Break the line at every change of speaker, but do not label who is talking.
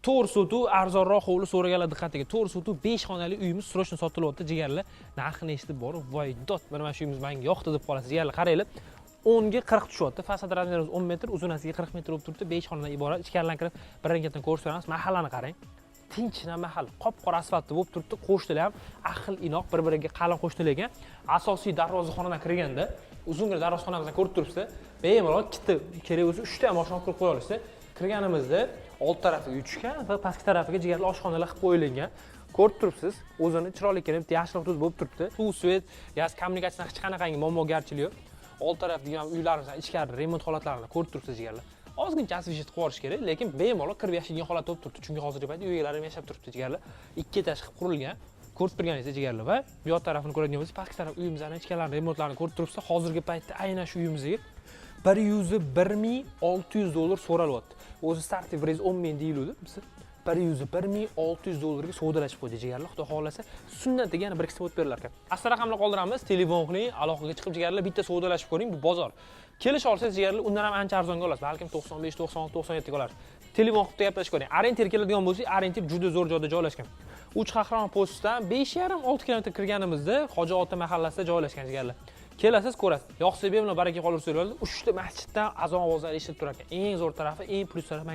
4 sotu arzonroq hovli so'raganlar diqqatiga. 4 sotu 5 xonali uyimiz srochno sotilyapti jigarlar. Narxini eshitib borib, voy dot, mana shu uyimiz menga yoqdi deb qolasiz jigarlar. Qaranglar. 10 ga 40 tushyapti. Fasad razmerimiz 10 metr, uzunasiga 40 metr bo'lib turibdi. 5 xonadan iborat. Ichkaridan kirib, birin-ketin ko'rsatamiz. Mahallani qarang. Tinchina mahal, qop-qora asfaltda bo'lib turibdi. Qo'shnilar ham ahil inoq, bir-biriga qalin qo'shnilar ekan. Asosiy darvozaxonadan kirganda, uzungina darvozaxonamizdan ko'rib turibsiz. Bemalol ikkita kerak bo'lsa 3 ta ham oshxona qurib qo'ya olasiz. Kirganimizda old tarafiga uchgan va pastki tarafiga jigarli oshxonalar qilib qo'yilgan. Ko'rib turibsiz, o'zini chiroyli kelib, yashil hudud bo'lib turibdi. Suv, svet, gaz kommunikatsiyadan hech qanaqangi muammogarchilik yo'q. Old tarafdagi ham uylarimizdan ichkari remont holatlarini ko'rib turibsiz jigarlar. Ozgincha asfalt qilib yuborish kerak, lekin bemalol kirib yashagan holat bo'lib turibdi. Chunki hozirgi paytda uylar ham yashab turibdi jigarlar. 2 etaj qilib qurilgan. Ko'rib turganingizdek jigarlar va bu yoq tarafini ko'radigan bo'lsangiz, pastki taraf uyimizning ichkarilarini remontlarini ko'rib turibsiz. Hozirgi paytda aynan shu uyimizga 101.600 dollar so'ralyapti. O'zi starti priz 10 ming deyiladi. Biz 101.600 dollarga savdolashib qo'ydik jigarlar. Xudo xolasa, sunnatiga yana bir ikkita o'tib berilar ekan. Asta raqamni qoldiramiz, telefon qiling, aloqaga chiqib jigarlar bitta savdolashib ko'ring, bu bozor. Kelish olsangiz jigarlar, undan ham ancha arzonga olasiz. Balkim 95, 96, 97 ga olasiz. Telefon qilib gaplashib ko'ring. Orientir keladigan bo'lsa, Orientir juda zo'r joyda joylashgan. Uch Qahramon postdan 5,5-6 kilometr kirganimizda Hoji Ota mahallasida joylashgan jigarlar. Kelasiz, ko'rasiz. Yoqsa bemalol baraka qolursa, 3 ta masjiddan azon ovozlari eshitilib turar ekan. Eng zo'r tarafi, eng plyus tarafi